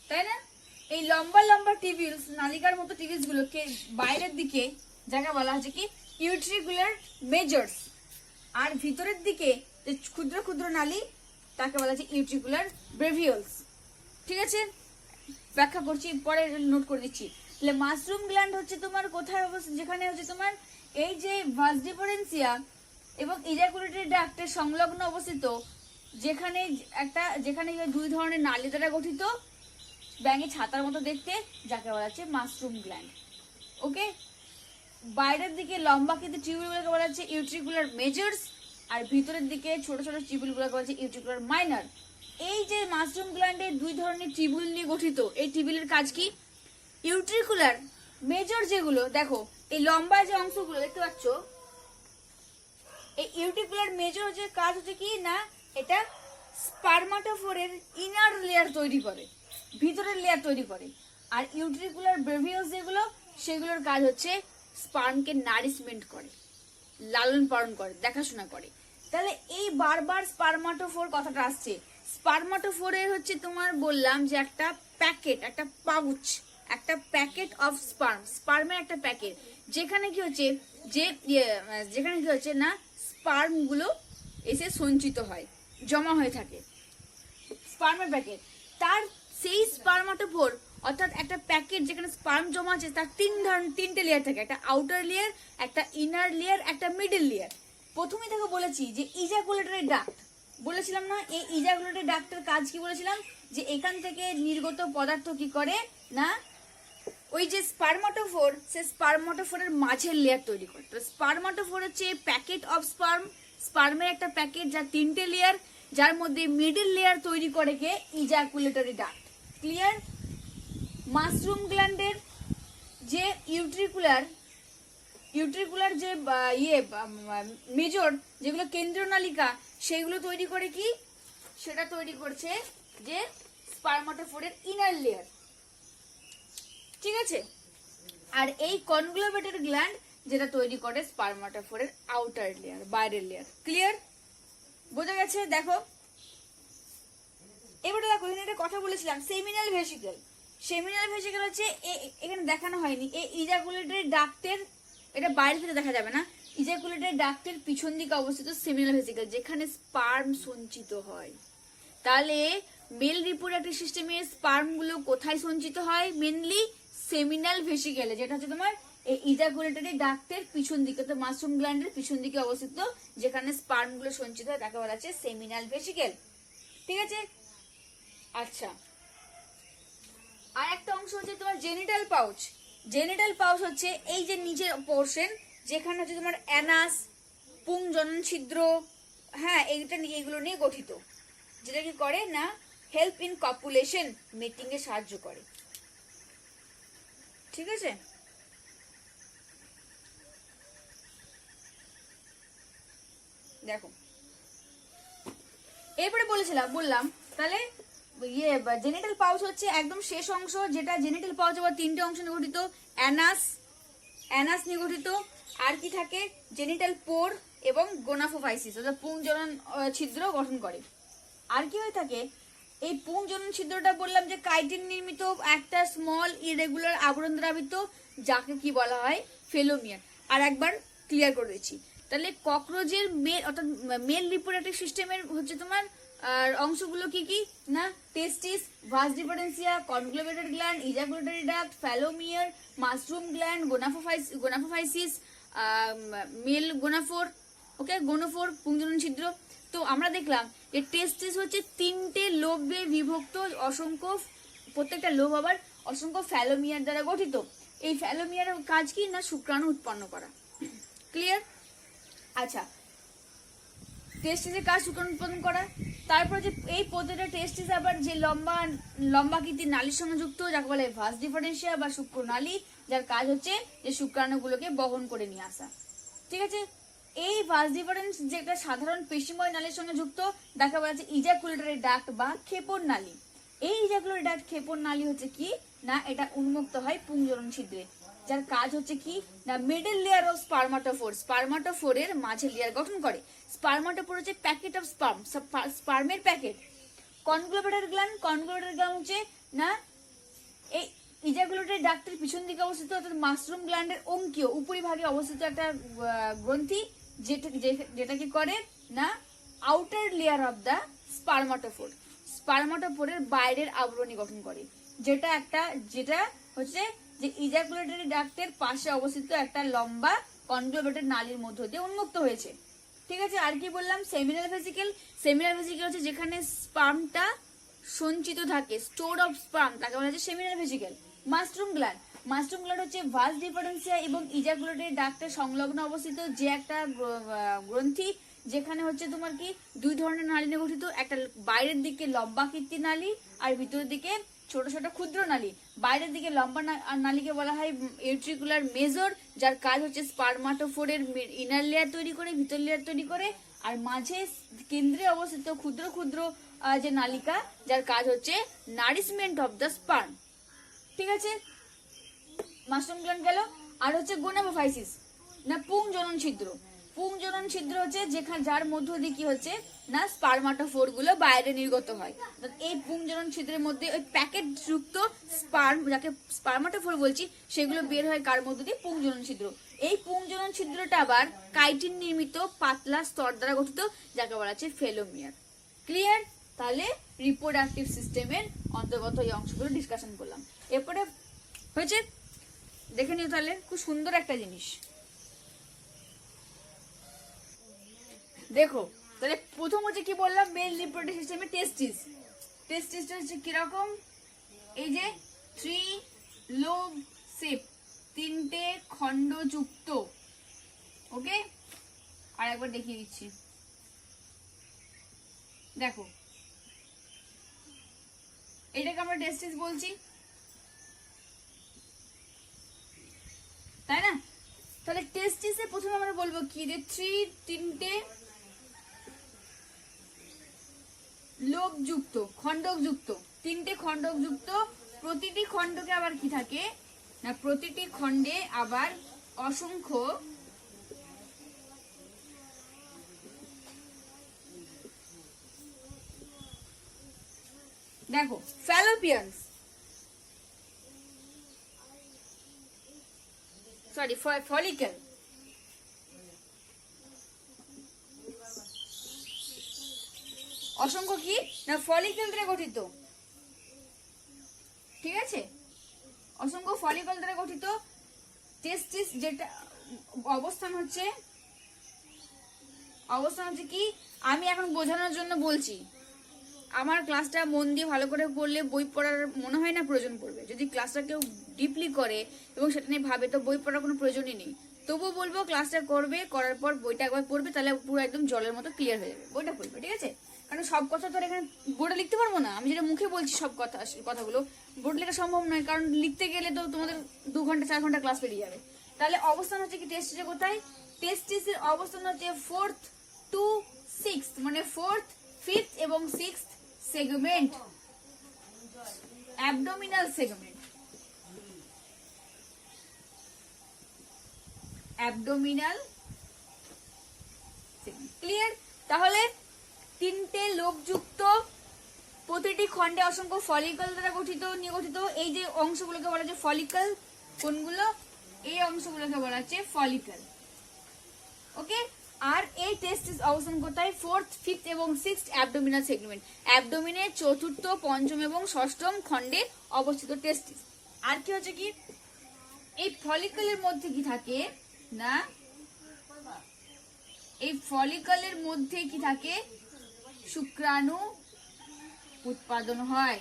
তাই না? এই লম্বা লম্বা টিবিউলস নালিকার মতো টিবিউলস গুলোকে বাইরের দিকে যাকে বলা হচ্ছে কি ইউট্রিকুলার মেজর্স, আর ভিতরের দিকে যে ক্ষুদ্র ক্ষুদ্র নালী তাকে বলা হচ্ছে ইউট্রিকুলার ব্রেভিওলস। ঠিক আছে, ব্যাখ্যা করছি, পরে নোট করে দিচ্ছি। তাহলে মাশরুম গ্ল্যান্ড হচ্ছে তোমার কোথায় অবস্থিত? যেখানে হচ্ছে তোমার এই যে ভাস ডিফারেন্সিয়া এবং ইজাকুলেটরি ডাক্টের সংলগ্ন অবস্থিত, যেখানে দুই ধরনের নালী দ্বারা গঠিত ব্যাঙের ছাতার মতো দেখতে, যাকে বলা হচ্ছে মাশরুম গ্ল্যান্ড। ওকে, বাইরের দিকে লম্বাকৃতি টিউবুলগুলোকে বলা হচ্ছে ইউট্রিকুলার মেজর্স, আর ভিতরের দিকে ছোট ছোট টিউবুলগুলোকে বলা হচ্ছে ইউট্রিকুলার মাইনর। এই যে মাশরুম গ্ল্যান্ডের দুই ধরনের টিউবুল নিয়ে গঠিত, এই টিউবুলের কাজ কি? ইউট্রিকুলার মেজর যেগুলো দেখো এই লম্বা যে অংশগুলো দেখতে পাচ্ছ, এই ইউট্রিকুলার মেজর যে কাজ হচ্ছে কি না এটা স্পার্মাটোফোরের ইনার লেয়ার তৈরি করে, ভিতরের লেয়ার তৈরি করে। আর ইউট্রিকুলার ব্রেভিওস যেগুলো সেগুলোর কাজ হচ্ছে স্পার্মকে নারিশমেন্ট করে, লালন পালন করে, দেখাশোনা করে। তাহলে এই বারবার স্পার্মাটোফোর কথাটা আসছে। স্পার্মাটোফোরের হচ্ছে তোমার বললাম যে একটা প্যাকেট, একটা পাউচ, একটা প্যাকেট অফ স্পার্মের একটা প্যাকেট, যেখানে কি হচ্ছে না স্পার্ম গুলো এসে সঞ্চিত হয়, জমা হয়ে থাকে স্পার্মের প্যাকেট। তার সেই স্পার্মাটোফোর অর্থাৎ একটা প্যাকেট যেখানে স্পার্ম জমা আছে তার তিনটে লেয়ার থাকে, একটা আউটার লেয়ার, একটা ইনার লেয়ার, একটা মিডল লেয়ার। প্রথমেই দেখো বলেছি যে ইজাকুলেটরি ডাক্ট বলেছিলাম না, এই ইজাকুলেটরি ডাক্টের কাজ কি বলেছিলাম যে এখান থেকে নির্গত পদার্থ কি করে না ওই যে স্পার্মাটোফোর, সে স্পার্মাটোফোরের মাঝের লেয়ার তৈরি করে। তো স্পার্মাটোফোর হচ্ছে প্যাকেট অফ স্পার্মের একটা প্যাকেট যার তিনটে লেয়ার, যার মধ্যে মিডল লেয়ার তৈরি করে কে ইজাকুলেটরি ডাক্ট। ক্লিয়ার? মাশরুম গ্ল্যান্ডের যে ইউট্রিকুলার যে মেজর যেগুলো কেন্দ্রীয় নালিকা সেগুলো তৈরি করে কি, সেটা তৈরি করছে যে স্পারমাটোফোরের ইনার লেয়ার, ঠিক আছে। আর এই কনগ্লোমেরেটেড গ্ল্যান্ড যেটা তৈরি করে স্পারমাটোফোরের আউটার লেয়ার, বাইরের লেয়ার। ক্লিয়ার? বোঝা গেছে? দেখো এবারে দেখো এখানে একটা কথা বলেছিলাম, সেমিনাল ভেসিকল। সেমিনাল ভেসিকল হচ্ছে এখানে দেখানো হয়নি, এই ইজাকুলেটরি ডাক্টের, এটা বাইরে থেকে দেখা যাবে না, ইজাকুলেটরি ডাক্টের পিছন দিকে অবস্থিত সেমিনাল ভেসিকল, যেখানে স্পার্ম সঞ্চিত হয়। তাহলে মেল রিপ্রোডাক্টিভ সিস্টেমের স্পার্ম গুলো কোথায় সঞ্চিত হয়? মেনলি সেমিনাল ভেসিকলে, যেটা হচ্ছে তোমার এই ইজাকুলেটরি ডাক্টের পিছন দিকে, তো মাশরুম গ্ল্যান্ডের পিছন দিকে অবস্থিত, যেখানে স্পার্ম গুলো সঞ্চিত হয় তাকে বলা হচ্ছে সেমিনাল ভেসিকল, ঠিক আছে। আচ্ছা, আর একটা অংশ হচ্ছে তোমার জেনিটাল পাউচ। জেনিটাল পাউচ হচ্ছে এই যে নিচের পোর্শন, যেখানে হচ্ছে তোমার অ্যানাস, পুংজনন ছিদ্র, হ্যাঁ এইগুলো নিয়ে গঠিত, যেটা কি করে না হেল্প ইন কপুলেশন, মেটিং এ সাহায্য করে, ঠিক আছে। দেখো এরপরে বললাম তাহলে জেনিটাল পাউচ হচ্ছে একদম শেষ অংশ, যেটা জেনিটাল পাউচ আবার তিনটে অংশ নিয়ে গঠিত, অ্যানাস নিয়ে গঠিত, আর কি থাকে জেনিটাল পোর এবং গোনাফোফাইসিস, অর্থাৎ পুংজনন ছিদ্র গঠন করে। আর কি হয়ে থাকে, এই পুংজনন ছিদ্রটা বললাম যে কাইটিন নির্মিত একটা স্মল ইরেগুলার আবরণ দ্রাবিত, যাকে কি বলা হয় ফেলোমিয়ার। আর একবার ক্লিয়ার করে দিচ্ছি, তাহলে ককরোচের মেল অর্থাৎ মেল রিপ্রোডাক্টিভ সিস্টেমের হচ্ছে তোমার আর অংশগুলো কি কি না, testis, vas deferentia, conglomerated gland, ejaculatory duct, phallomere, mushroom gland, gonapophysis, male gonophore, okay gonophore, পুংজনন ছিদ্র। তো আমরা দেখলাম যে টেস্টিস হচ্ছে তিনটে লোবে বিভক্ত অসংখ্য, প্রত্যেকটা লোব আবার অসংখ্য ফ্যালোমিয়ার দ্বারা গঠিত। এই ফ্যালোমিয়ারের কাজ কি না শুক্রাণু উৎপন্ন করা। ক্লিয়ার? আচ্ছা, টেস্টিসের কাজ শুক্রাণু উৎপাদন করা। তারপর যে এই প্রতিটা টেস্টিস আবার যে লম্বাকৃতির নালীর সঙ্গে যুক্ত, যাকে বলে ভাস ডিফারেন্সিয়া বা শুক্রনালী, যার কাজ হচ্ছে যে শুক্রাণুগুলোকে বহন করে নিয়ে আসা, ঠিক আছে। এই ভাস ডিফারেন্স যেটা সাধারণ পেশিময় নালীর সঙ্গে যুক্ত, দেখা বলা যাচ্ছে ইজাকুলেটরি ডাক্ট বা ক্ষেপণ নালী। এই ইজাকুলেটরি ডাক্ট ক্ষেপণ নালী হচ্ছে কি না, এটা উন্মুক্ত হয় পুংজনন ছিদ্রে, যার কাজ হচ্ছে কি না মিডল লেয়ার অফ স্পারমাটোফোরের মাঝে লেয়ার গঠন করে। স্পারমাটোফোর হচ্ছে প্যাকেট অফ স্পার্মের প্যাকেট। কনগ্লোমেরেটেড গ্ল্যান্ড হচ্ছে না এই ইজাকুলেটরি ডাক্টের পিছন দিকে অবস্থিত, অর্থাৎ মাশরুম গ্ল্যান্ডের অঙ্কীয় উপরিভাগে অবস্থিত একটা গ্রন্থি, যেটা কি করে না আউটার লেয়ার অফ দা স্পারমাটোফোরের বাইরের আবরণী গঠন করে, যেটা হচ্ছে যে ইজাকুলেটরি ডাক্টের পাশে অবস্থিত একটা লম্বা কনগ্লোমেরেটেড নালীর মধ্য দিয়ে উন্মুক্ত হয়েছে, ঠিক আছে। আর কি বললাম, সেমিনাল ভেসিকল হচ্ছে যেখানে স্পার্মটা সঞ্চিত থাকে, স্টোর অফ স্পার্ম, তাকে বলা হচ্ছে সেমিনাল ভেসিকল। মাশরুম গ্ল্যান্ড হচ্ছে ভাস ডিফারেন্সিয়া এবং ইজাকুলেটরি ডাক্টের সংলগ্ন অবস্থিত যে একটা গ্রন্থি, যেখানে হচ্ছে তোমার কি দুই ধরনের নালী নিয়ে গঠিত, একটা বাইরের দিকে লম্বাকৃতি নালী আর ভিতরের দিকে ছোট ছোট ক্ষুদ্র নালী। বাইরের দিকে লম্বা নালীকে বলা হয় ইউট্রিকুলার মেজর, যার কাজ হচ্ছে স্পারমাটোফোরের ইনার লেয়ার তৈরি করে, ভিতর লেয়ার তৈরি করে। আর মাঝে কেন্দ্রে অবস্থিত ক্ষুদ্র ক্ষুদ্র যে নালিকা, যার কাজ হচ্ছে নারিশমেন্ট অফ দ্য স্পার্ম, ঠিক আছে। মাশরুম গ্ল্যান্ড গেল। আর হচ্ছে গোনাফোফাইসিস না পুংজনন ছিদ্র হচ্ছে যার মধ্য দিয়ে কি হচ্ছে না স্পারমাটোফোর গুলো বাইরে নির্গত হয়। এই পুংজনন ছিদ্রের মধ্যে ওই প্যাকেট যুক্ত স্পার্ম, যাকে স্পারমাটোফোর বলছি, সেগুলো বের হয় কার মধ্য দিয়ে? পুংজনন ছিদ্র। এই পুংজনন ছিদ্রটা আবার কাইটিন নির্মিত পাতলা স্তর দ্বারা গঠিত, যাকে বলা হচ্ছে ফেলোমিয়ার। ক্লিয়ার? তাহলে রিপ্রোডাক্টিভ সিস্টেমের অন্তর্গত এই অংশগুলো ডিসকাশন করলাম। এরপরে হয়েছে, দেখে নিও তাহলে, খুব সুন্দর একটা জিনিস দেখো। তাহলে প্রথম হচ্ছে কি বললাম, মেল রিপ্রোডাক্টিভ সিস্টেমে টেস্টিসটা হচ্ছে কিরকম, এই যে 3 লোব শেপ, 3টে খণ্ডযুক্ত, ওকে। আর একবার দেখিয়ে দিচ্ছি, দেখো এটাকে আমরা টেস্টিস বলছি। তাই না? তাহলে টেস্টিসে প্রথমে আমরা বলবো কি যে তিনটে লোকযুক্ত খণ্ডকযুক্ত, তিনটে খণ্ডকযুক্ত, প্রতিটি খণ্ডকে আবার কি থাকে না, প্রতিটি খণ্ডে আবার অসংখ্য দেখো ফ্যালোপিয়ান্স, সরি ফলিকেল, অসংখ্য কি না ফলিকেল দ্বারা গঠিত, ঠিক আছে, অসংখ্য ফলিকল দ্বারা গঠিত টেস্টিস, যেটা অবস্থান হচ্ছে কি, আমি এখন বোঝানোর জন্য বলছি, আমার ক্লাসটা মন দিয়ে ভালো করে পড়লে বই পড়ার মনে হয় না প্রয়োজন পড়বে। যদি ক্লাসটা কেউ ডিপলি করে এবং সেটা নিয়ে ভাবে তো বই পড়ার কোনো প্রয়োজনই নেই। তবুও বলবো ক্লাসটা করবে, করার পর বইটা একবার পড়বে, তাহলে পুরো একদম জলের মতো ক্লিয়ার হয়ে যাবে। বইটা পড়বে, ঠিক আছে? কারণ সব কথা তো আর এখানে বোর্ডে লিখতে পারবো না, আমি যেটা মুখে বলছি সব কথাগুলো বোর্ড লেখা সম্ভব নয়, কারণ লিখতে গেলে তো তোমাদের 2 ঘন্টা 4 ঘন্টা ক্লাস পেরিয়ে যাবে। তাহলে অবস্থান হচ্ছে কি টেস্টিসে কোথায়, টেস্টিসের অবস্থান হচ্ছে 4th to 6th, মানে 4th, 5th এবং 6th segment, abdominal segment, abdominal segment, clear? তাহলে তিনটে লোকযুক্ত, প্রতিটি খণ্ডে অসংখ্য ফলিকল দ্বারা গঠিত, নিয়ে গঠিত, এই যে অংশগুলোকে বলা হচ্ছে ফলিকল, কোনগুলো, এই অংশগুলোকে বলা হচ্ছে ফলিকল, ওকে? আর এই টেস্টিস অবস্থান কোথায়, 4th, 5th এবং 6th অ্যাবডোমিনাল সেগমেন্ট, অ্যাবডোমিনের 4র্থ, 5ম এবং 6ম খণ্ডে অবস্থিত টেস্টিস। আর কি হচ্ছে কি, এই ফলিকলের মধ্যে কি থাকে না, এই ফলিকলের মধ্যে কি থাকে, শুক্রাণু উৎপাদন হয়।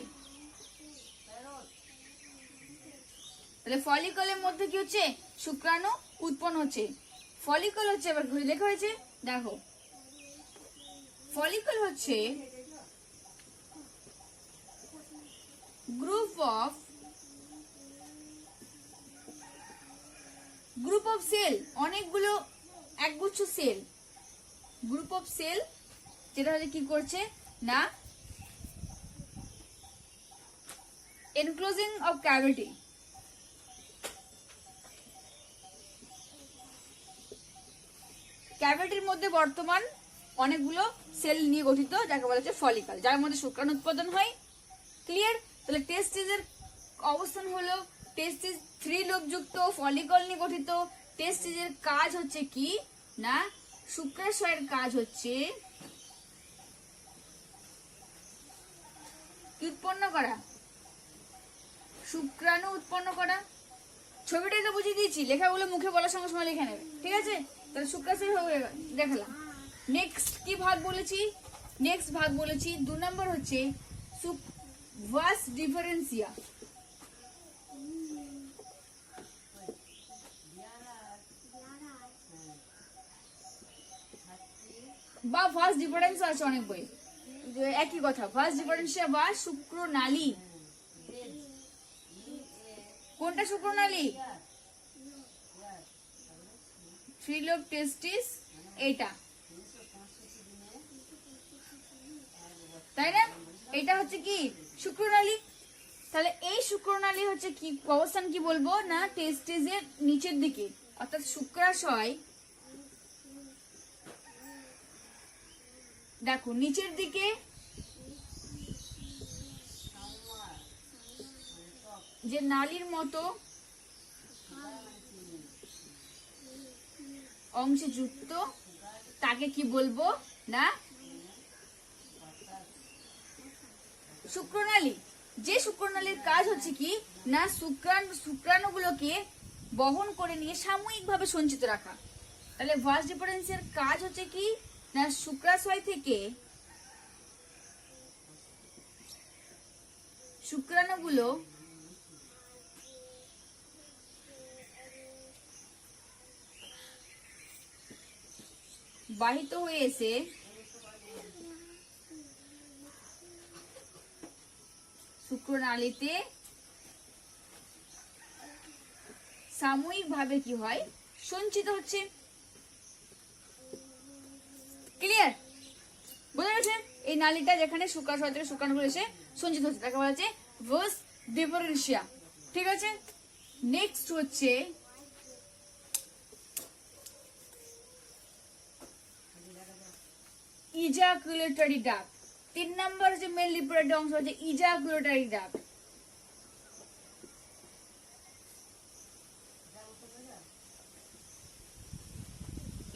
তাহলে ফলিকলের মধ্যে কি হচ্ছে, শুক্রাণু উৎপন্ন হচ্ছে। ফলিকল হচ্ছে, এবার ঘুরে লেখা হয়েছে দেখো, ফলিকল হচ্ছে গ্রুপ অফ সেল, অনেকগুলো একগুচ্ছ সেল, গ্রুপ অফ সেল, যেটা হচ্ছে কি করছে না, এনক্লোজিং অফ ক্যাভিটি, ক্যাভিটির মধ্যে বর্তমান অনেকগুলো সেল নিয়ে গঠিত, যাকে বলা হচ্ছে ফলিকল, যার মধ্যে শুক্রাণু উৎপাদন হয়। ক্লিয়ার? তাহলে টেস্টিসের অবস্থান হলো, টেস্টিস 3 লোকযুক্ত ফলিকল নিয়ে গঠিত। টেস্টিসের কাজ হচ্ছে কি না, শুক্রাশয়ের কাজ হচ্ছে কি উৎপন্ন করা, শুক্রাণু উৎপন্ন করা। ছবিটাই তো বুঝিয়ে দিয়েছি, লেখাগুলো মুখে বলার সঙ্গে সময় লিখে নেবে, ঠিক আছে? তাহলে শুক্রাশয় দেখালাম। নেক্সট কি ভাগ বলেছি, নেক্সট ভাগ বলেছি 2 নম্বর হচ্ছে ভাস ডিফারেন্সিয়া, বা ভাস ডিফারেন্স আছে অনেক বই, একই কথা, ভাস ডিফারেন্সিয়া বা শুক্রনালী। কোনটা শুক্রনালী, 3 লোব টেস্টিস, এটা, তাই না? এটা হচ্ছে কি শুক্রনালী। তাহলে এই শুক্রনালী হচ্ছে কি অবস্থান, কি বলবো না, টেস্টিসের নিচের দিকে, অর্থাৎ শুক্রাশয় দেখো নিচের দিকে, যে নালীর মতো অংশে যুক্ত, তাকে কি বলবো না, শুক্রনালী। যে শুক্রনালীর কাজ হচ্ছে কি না, শুক্রাণুগুলোকে বহন করে নিয়ে সাময়িকভাবে সঞ্চিত রাখা। তাহলে ভাস ডিফারেন্সের কাজ হচ্ছে কি না, শুক্রাশয় থেকে শুক্রাণুগুলো বাহিত হয়ে এসে শুক্রনালীতে সাময়িকভাবে কি হয়, সঞ্চিত হচ্ছে। ক্লিয়ার? বোঝা গেছে? এই নালীটা যেখানে শুক্রাশয় থেকে শুক্রাণুগুলো এসে সঞ্চিত হচ্ছে তাকে বলা হচ্ছে ভাস ডিফারেন্সিয়া। ঠিক আছে, নেক্সট হচ্ছে ইজাকুলেটরি ডাক্ট। 3 নম্বর যে মেল লিপিডের অংশ হচ্ছে ইজাকুলেটরি ডাক্ট।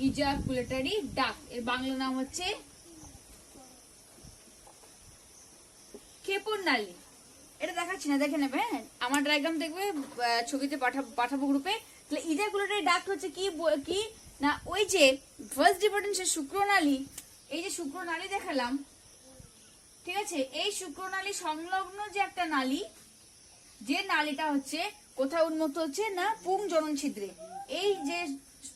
ইজাকুলেটরি ডাক্ট এর বাংলা নাম হচ্ছে ক্ষেপণ নালী। এটা দেখাচ্ছি না, দেখে নেবে, হ্যাঁ আমার ডায়াগ্রাম দেখবে, ছবিতে পাঠাবো গ্রুপে। তাহলে ইজাকুলেটরি ডাক্ট হচ্ছে কি কি না, ওই যে ফার্স্ট ডিফারেন্সের শুক্রনালী, এই যে শুক্রনালী দেখালাম, ঠিক আছে, এই শুক্রনালী সংলগ্ন যে একটা নালী, যে নালীটা হচ্ছে কোথায় উন্মুক্ত হচ্ছে না পুং জনন ছিদ্রে, এই যে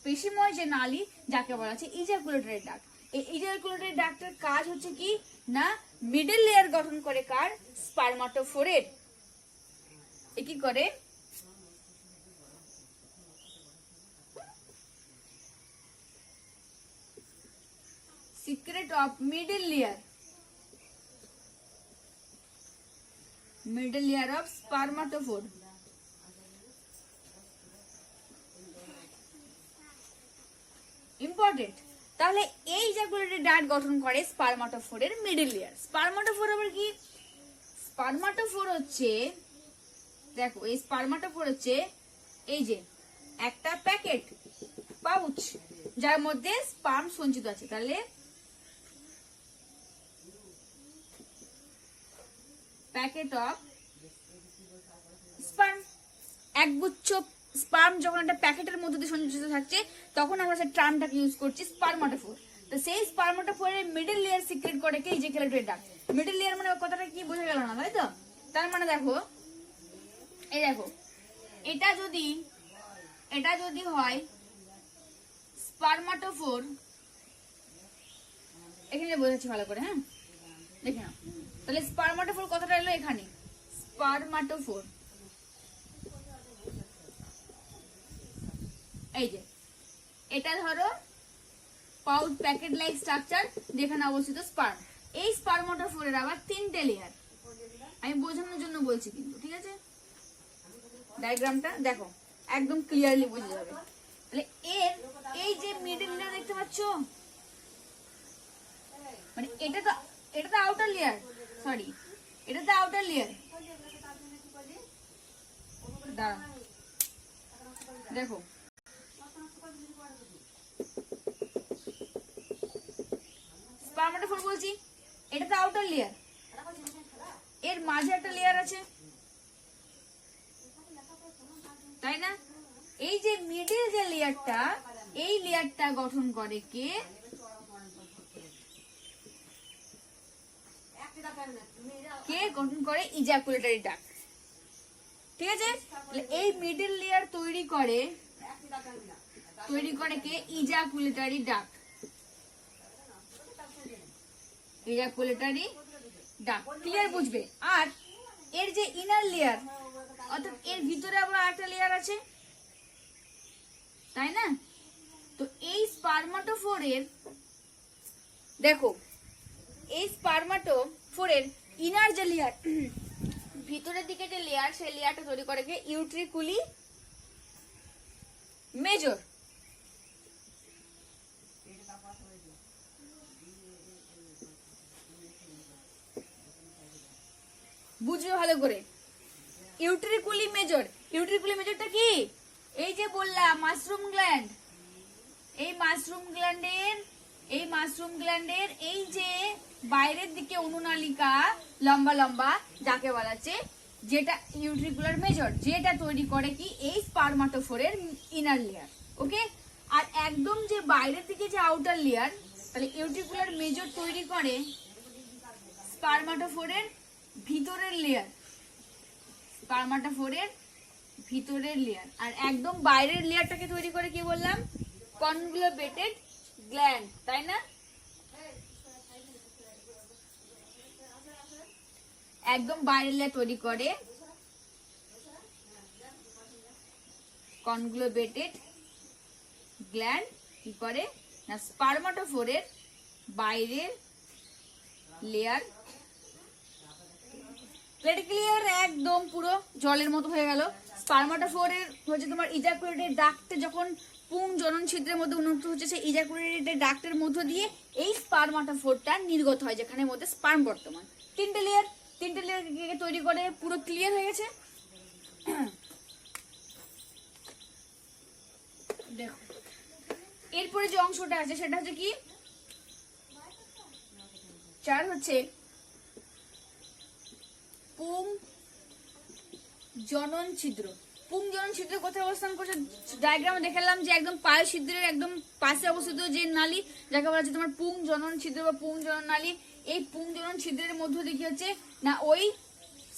পেশিময় যে নালী যাকে বলা হচ্ছে ইজাকুলেটরি ডাক্ট। এই ইজাকুলেটরি ডাক্টের কাজ হচ্ছে কি না মিডল লেয়ার গঠন করে কার, স্পারমাটোফোরের। এ কি করে, secret of middle layer of spermatophore. Important. তাহলে এই ইজাকুলেটরি ডাক্ট গঠন করে স্পারমাটোফোরের মিডল লেয়ার। স্পারমাটোফোর আবার কি, স্পারমাটোফোর হচ্ছে, দেখো এই স্পারমাটোফোর হচ্ছে এই যে একটা প্যাকেট পাউচ যার মধ্যে স্পার্ম সঞ্চিত আছে। তাহলে প্যাকেট অফ স্পার্ম, একগুচ্ছ স্পার্ম যখন একটা প্যাকেটের মধ্যে দিয়ে সঞ্চিত থাকছে তখন আমরা সেই টার্মটাকে ইউজ করছি স্পারমাটোফোর। তো সেই স্পারমাটোফোরের মিডল লেয়ার সিক্রেট করে কে, ইজাকুলেটরি ডাক্ট। মিডল লেয়ার মানে কথাটা কি বোঝা গেল না, তাই তো? তার মানে দেখো, এই দেখো, এটা যদি হয় স্পারমাটোফোর, এখানে বোঝাচ্ছি ভালো করে, হ্যাঁ দেখে নাও। তাহলে স্পারমাটোফোর কথাটা এলো এখানে, স্পারমাটোফোর এই যে এটা ধরো পাউচ প্যাকেট লাইক স্ট্রাকচার যেখানে অবস্থিত স্পার্ম। এই স্পারমাটোফোরের আবার 3টে লেয়ার, আমি বোঝানোর জন্য বলছি কিন্তু, ঠিক আছে? ডায়াগ্রামটা দেখো একদম ক্লিয়ারলি বোঝা যাবে। তাহলে এর এই যে মিডল লেয়ার দেখতে পাচ্ছ, মানে এটা তো আউটার লেয়ার, সরি এটা তো আউটার লেয়ার। দাঁড়া দেখো, স্পারমাটোফোর বলছি, এটা তো আউটার লেয়ার, এর মাঝে একটা লেয়ার আছে, তাই না? এই যে মিডল যে লেয়ারটা, এই লেয়ারটা গঠন করে কে, গঠন করে ইজাকুলেটরি ডাক্ট। ঠিক আছে, এই মিডল লেয়ার তৈরি করে কে, ejaculatory duct. Ejaculatory duct clear বুঝবে। আর এর যে ইনার লেয়ার, অর্থাৎ এর ভিতরে আবার একটা লেয়ার আছে, তাই না? তো এই স্পারমাটোফোরের, দেখো এই স্পারমাটোফোরের ইনার যে লেয়ার, ভিতরের দিকে যে লেয়ার, সেই লেয়ারটা তৈরি করে কে, ইউট্রিকুলি মেজর। বুঝবে ভালো করে, ইউট্রিকুলি মেজরটা কি, এই যে বললাম মাশরুম গ্ল্যান্ড, এই মাশরুম গ্ল্যান্ডের এই যে বাইরের দিকে অনুনালিকা লম্বা লম্বা যাকে বলা হচ্ছে, যেটা ইউট্রিকুলার মেজর, যেটা তৈরি করে কি এই স্পারমাটোফোরের ইনার লেয়ার। ওকে, আর একদম যে বাইরের দিকে যে আউটার লেয়ার, তাহলে ইউট্রিকুলার মেজর তৈরি করে স্পারমাটোফোরের ভিতরের লেয়ার, আর একদম বাইরের লেয়ারটাকে তৈরি করে কি বললাম, কনগ্লোমেরেটেড গ্ল্যান্ড, তাই না? একদম বাইরের লেয়ার তৈরি করে কনগ্লোমেরেটেড গ্ল্যান্ড কি করে না স্পার্মাটোফোরের বাইরের লেয়ার, এটা ক্লিয়ার একদম পুরো জলের মতো হয়ে গেল। স্পার্মাটোফোরের হচ্ছে তোমার ইজাকুলেটেড ডাক্টে যখন পুং জনন ছিদ্রের মধ্যে উন্মুক্ত হচ্ছে সেই ইজাকুলেটেড ডাক্টের মধ্য দিয়ে এই স্পার্মাটোফোরটা নির্গত হয়, যেখানে মধ্যে স্পার্ম বর্তমান। তিনটে লেয়ার তৈরি করে পুরো ক্লিয়ার হয়ে গেছে। দেখো এরপরে যে অংশটা আছে সেটা হচ্ছে কি, চার হচ্ছে পুং জনন ছিদ্র। পুং জনন ছিদ্র কোথায় অবস্থান করছে, ডায়াগ্রামে দেখালাম যে একদম পায় ছিদ্রের একদম পাশে অবস্থিত যে নালী যাকে বলা হচ্ছে তোমার পুং জনন ছিদ্র বা পুং জনন নালী। এই পুং জনন ছিদ্রের মধ্য দিয়ে কি হচ্ছে না ওই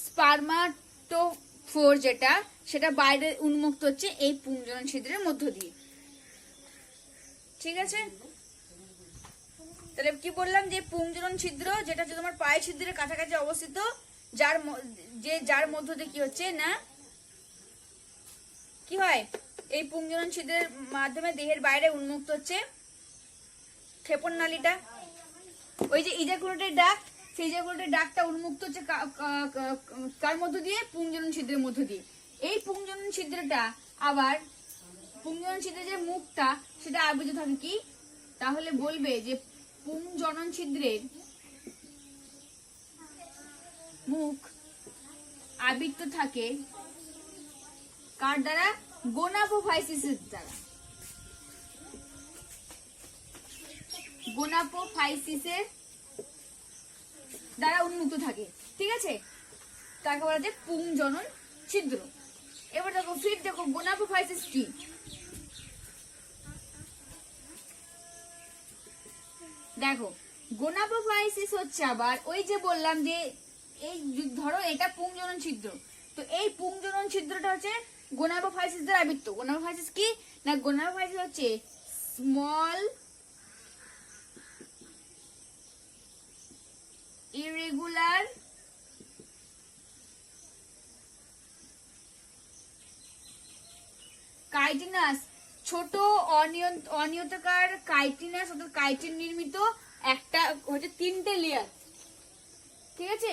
স্পার্মাটোফোর যেটা সেটা বাইরে উন্মুক্ত হচ্ছে এই পুং জনন ছিদ্রের মধ্য দিয়ে। ঠিক আছে, তাহলে কি বললাম যে পুংজনন ছিদ্র যেটা হচ্ছে তোমার পায়ের ছিদ্রের কাছাকাছি অবস্থিত, যার মধ্য দিয়ে কি হচ্ছে না কি হয় এই পুংজনন ছিদ্রের মাধ্যমে দেহের বাইরে উন্মুক্ত হচ্ছে ক্ষেপণ নালীটা। ওই যে ইজাকুলেটেড ডাক্ট, সেই ইজাকুলেটেড ডাক্টটা উন্মুক্ত হচ্ছে কার মধ্য দিয়ে, পুংজনন ছিদ্রের মধ্য দিয়ে। এই পুংজনন ছিদ্রটা আবার পুংজনন ছিদ্রের যে মুখটা সেটা আবৃত থাকে কি, তাহলে বলবে যে পুং জনন ছিদ্রের মুখ আবৃত থাকে কার দ্বারা, গোনাপোফাইসিসের দ্বারা। গোনাপোফাইসিসের দ্বারা উন্মুক্ত থাকে। ঠিক আছে, তাকে বলা যায় পুং জনন ছিদ্র। এবার দেখো ফির দেখো গোনাপোফাইসিস কি, দেখো গোনাপোফাইসিস হচ্ছে আবার ওই যে বললাম যে এই ধরো এটা পুংজনন ছিদ্র, তো এই পুংজনন ছিদ্রটা হচ্ছে গোনাপোফাইসিস দ্বারা আবৃত। গোনাপোফাইসিস কি না, গোনাপোফাইসিস হচ্ছে স্মল ইরেগুলার কাইটিনাস, ছোট অনিয়তাকার কাইটিনাস অর্থাৎ কাইটিন নির্মিত একটা হচ্ছে তিনটে লেয়ার। ঠিক আছে,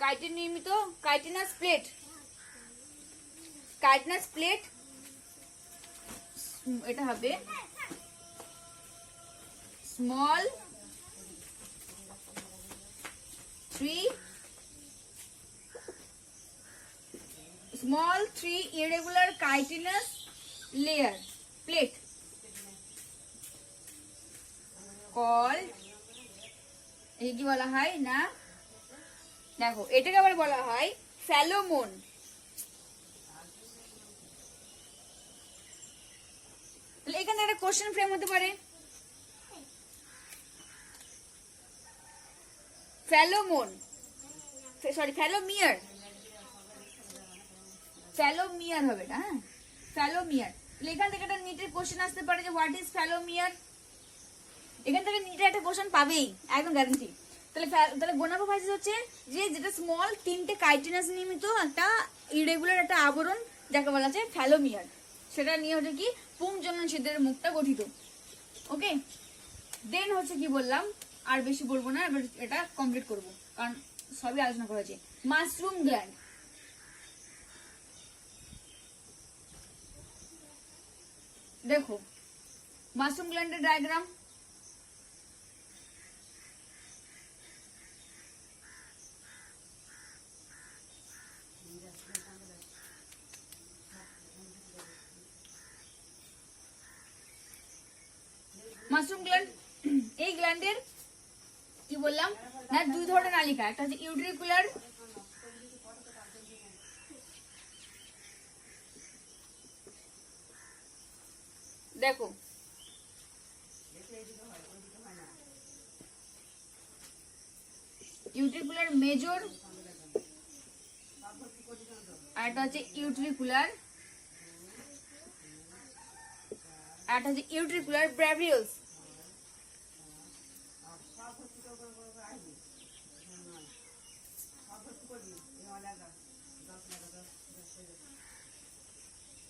কাইটিন নির্মিত কাইটিনাস প্লেট, কাইটিনাস প্লেট এটা হবে small 3 irregular chitinous layer plate called, এই কি বলা হয় না, দেখো এটাকে আবার বলা হয় ফ্যালোমোন। এখানে একটা কোশ্চেন ফ্রেম হতে পারে, ফ্যালোমোন সরি ফ্যালোমিয়ার, ফ্যালোমিয়ার হবে না, হ্যাঁ ফ্যালোমিয়ার। এখান থেকে একটা নিটের কোশ্চেন আসতে পারে যে হোয়াট ইজ ফ্যালোমিয়ার, এখান থেকে নিটের একটা কোশ্চেন পাবেই একদম গ্যারান্টি। তাহলে গোনাপোফাইসিস হচ্ছে যে যেটা স্মল তিনটে কাইটিনাস নির্মিত একটা ইরেগুলার একটা আবরণ যাকে বলা যায় ফ্যালোমিয়ার, সেটা নিয়ে হচ্ছে কি পুংজনন ছিদ্রের মুখটা গঠিত। ওকে, দেন হচ্ছে কি বললাম আর বেশি বলবো না, এবার এটা কমপ্লিট করব কারণ সবই আলোচনা করা হয়েছে। মাশরুম গ্ল্যান্ড, দেখো মাশরুম গ্ল্যান্ডের ডায়াগ্রাম, মাশরুম গ্ল্যান্ড, এই গ্ল্যান্ডের কি বললাম না দুই ধরনের নালিকা, একটা হচ্ছে ইউট্রিকুলার দেখো ইউট্রিকুলার মেজর আর একটা হচ্ছে ইউট্রিকুলার আর একটা হচ্ছে ইউট্রিকুলার ব্রাভিউলস।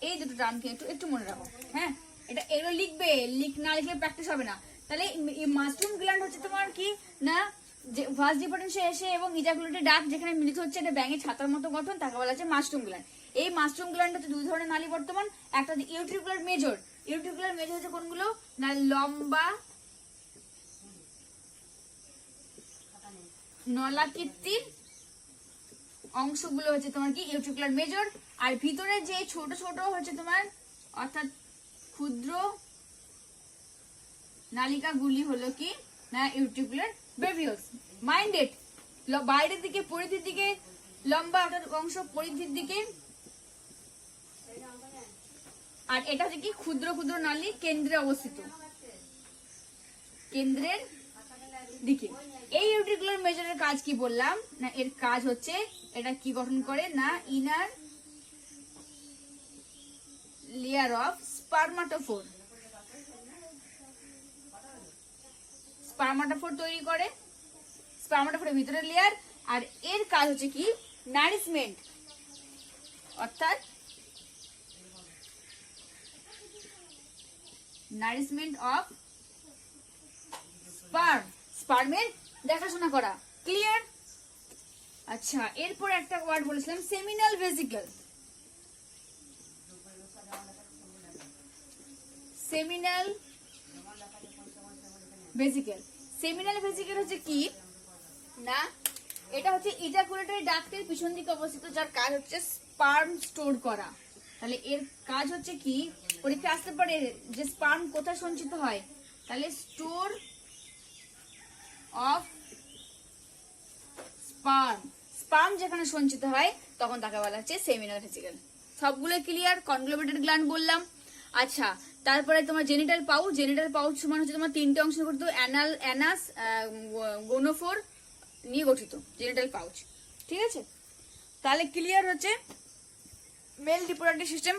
এই দুটো টার্ম কিন্তু একটু মনে রাখো, হ্যাঁ? এগুলো লিখবে, না লিখলে প্র্যাকটিস হবে না। তাহলে এই মাশরুম গ্ল্যান্ড হচ্ছে তোমার কি না, যে ফার্স্ট ডিফারেন্সে এসে এবং ইজাকুলেটরি ডাক্ট যেখানে মিলিত হচ্ছে, এটা ব্যাঙের ছাতার মতো গঠন, তাকে বলা হচ্ছে মাশরুম গ্ল্যান্ড। এই মাশরুম গ্ল্যান্ড হচ্ছে দুই ধরনের নালী বর্তমান, একটা হচ্ছে ইউট্রিকুলার মেজর। ইউট্রিকুলার মেজর হচ্ছে কোনগুলো না, লম্বা নলাকৃতির অংশগুলো হচ্ছে তোমার কি ইউট্রিকুলার মেজর, আর ভিতরে যে ছোট ছোট হচ্ছে তোমার অর্থাৎ ক্ষুদ্র নালিকাগুলি হলো কি না ইউট্রিকুলার ব্রেভিওস। মাইন্ডেড বাইরের দিকে পরিধির দিকে লম্বা অর্থাৎ অংশ পরিধির দিকে, আর এটা হচ্ছে কি ক্ষুদ্র ক্ষুদ্র নালী কেন্দ্রে অবস্থিত, কেন্দ্রের দিকে। এই ইউট্রিকুলার মেজরের কাজ কি বললাম না, এর কাজ হচ্ছে এটা কি গঠন করে না, ইনার লেয়ার অফ স্পার্মাটোফোর, স্পার্মাটোফোর তৈরি করে, স্পার্মাটোফোরের ভিতরের লেয়ার। আর এর কাজ হচ্ছে কি নারিশমেন্ট, অর্থাৎ নারিশমেন্ট অফ স্পার্ম, স্পার্মের দেখাশোনা করা। ক্লিয়ার? আচ্ছা, এরপর একটা ওয়ার্ড বলেছিলাম seminal vesicle. Seminal vesicle, seminal vesicle হচ্ছে কি না, এটা হচ্ছে ইজাকুলেটরি ডাক্টের পিছন দিকে অবস্থিত, যার কাজ হচ্ছে স্পার্ম স্টোর করা। তাহলে এর কাজ হচ্ছে কি, পরীক্ষা আসতে পারে যে স্পার্ম কোথায় সঞ্চিত হয়, তাহলে স্টোর অফ স্পার্ম, স্পার্ম যেখানে সঞ্চিত হয় তখন তাকে বলা হচ্ছে সেমিনাল ভেসিকল। সবগুলো ক্লিয়ার? কনগ্লোমেরেটেড গ্ল্যান্ড বললাম। আচ্ছা, তারপরে তোমার জেনিটাল পাউচ, জেনিটাল পাউচ সমান হচ্ছে তোমার তিনটে অংশ গঠিত, অ্যানাল, অ্যানাস, গোনোফোর নিয়ে গঠিত জেনিটাল পাউচ। ঠিক আছে, তাহলে ক্লিয়ার হচ্ছে মেল রিপ্রোডাক্টিভ সিস্টেম